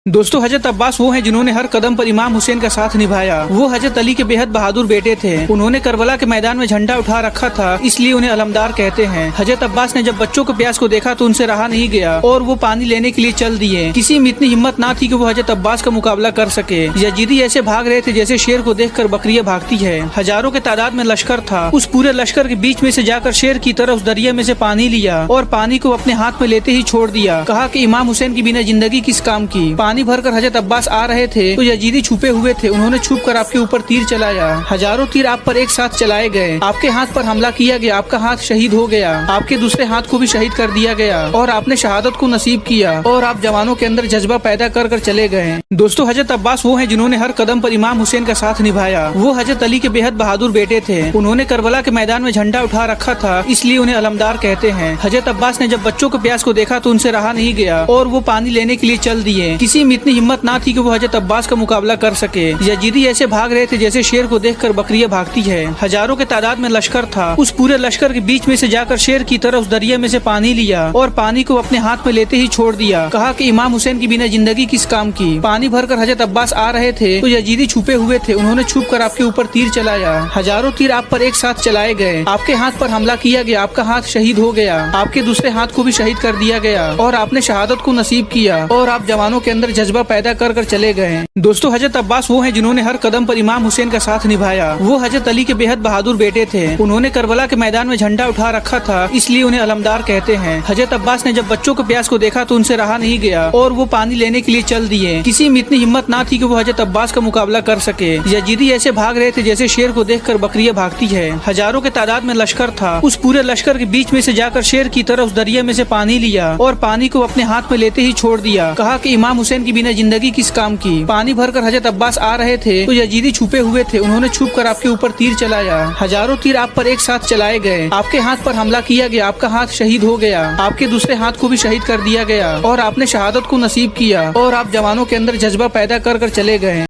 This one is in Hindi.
दोस्तों, हजरत अब्बास वो हैं जिन्होंने हर कदम पर इमाम हुसैन का साथ निभाया। वो हजरत अली के बेहद बहादुर बेटे थे। उन्होंने करबला के मैदान में झंडा उठा रखा था, इसलिए उन्हें अलमदार कहते हैं। हजरत अब्बास ने जब बच्चों को प्यास को देखा तो उनसे रहा नहीं गया और वो पानी लेने के लिए चल दिए। किसी में इतनी हिम्मत ना थी कि वो हजरत अब्बास का मुकाबला कर सके। यजीदी ऐसे भाग रहे थे जैसे शेर को देखकर बकरियां भागती है। हजारों के तादाद में लश्कर था। उस पूरे लश्कर के बीच में से जाकर शेर की तरह उस दरिया में से पानी लिया और पानी को अपने हाथ में लेते ही छोड़ दिया। कहा कि इमाम हुसैन की बिना जिंदगी किस काम की। पानी भरकर हजरत अब्बास आ रहे थे तो यजीदी छुपे हुए थे। उन्होंने छुप कर आपके ऊपर तीर चलाया। हजारों तीर आप पर एक साथ चलाए गए। आपके हाथ पर हमला किया गया। आपका हाथ शहीद हो गया। आपके दूसरे हाथ को भी शहीद कर दिया गया और आपने शहादत को नसीब किया और आप जवानों के अंदर जज्बा पैदा कर कर चले गए। दोस्तों, हजरत अब्बास वो हैं जिन्होंने हर कदम पर इमाम हुसैन का साथ निभाया। वो हजरत अली के बेहद बहादुर बेटे थे। उन्होंने करबला के मैदान में झंडा उठा रखा था, इसलिए उन्हें अलमदार कहते हैं। हजरत अब्बास ने जब बच्चों को प्यास को देखा तो उनसे रहा नहीं गया और वो पानी लेने के लिए चल दिए। किसी में इतनी हिम्मत ना थी कि वो हजरत अब्बास का मुकाबला कर सके। यजीदी ऐसे भाग रहे थे जैसे शेर को देखकर बकरियां भागती है। हजारों के तादाद में लश्कर था। उस पूरे लश्कर के बीच में से जाकर शेर की तरह उस दरिया में से पानी लिया और पानी को अपने हाथ में लेते ही छोड़ दिया। कहा कि इमाम हुसैन की बिना जिंदगी किस काम की। पानी भरकर हजरत अब्बास आ रहे थे तो यजीदी छुपे हुए थे। उन्होंने छुप कर आपके ऊपर तीर चलाया। हजारों तीर आप पर एक साथ चलाए गए। आपके हाथ पर हमला किया गया। आपका हाथ शहीद हो गया। आपके दूसरे हाथ को भी शहीद कर दिया गया और आपने शहादत को नसीब किया और आप जवानों के अंदर जज्बा पैदा कर कर चले गए। दोस्तों, हजरत अब्बास वो हैं जिन्होंने हर कदम पर इमाम हुसैन का साथ निभाया। वो हजरत अली के बेहद बहादुर बेटे थे। उन्होंने करबला के मैदान में झंडा उठा रखा था, इसलिए उन्हें अलमदार कहते हैं। हजरत अब्बास ने जब बच्चों को प्यास को देखा तो उनसे रहा नहीं गया और वो पानी लेने के लिए चल दिए। किसी में इतनी हिम्मत ना थी कि वो हजरत अब्बास का मुकाबला कर सके। यजीदी ऐसे भाग रहे थे जैसे शेर को देखकर बकरियां भागती है। हजारों के तादाद में लश्कर था। उस पूरे लश्कर के बीच में से जाकर शेर की तरह उस दरिया में से पानी लिया और पानी को अपने हाथ में लेते ही छोड़ दिया। कहा कि इमाम हुसैन की बिना जिंदगी किस काम की। पानी भरकर हजरत अब्बास आ रहे थे तो यजीदी छुपे हुए थे। उन्होंने छुप कर आपके ऊपर तीर चलाया। हजारों तीर आप पर एक साथ चलाए गए। आपके हाथ पर हमला किया गया। आपका हाथ शहीद हो गया। आपके दूसरे हाथ को भी शहीद कर दिया गया और आपने शहादत को नसीब किया और आप जवानों के अंदर जज्बा पैदा कर कर चले गए।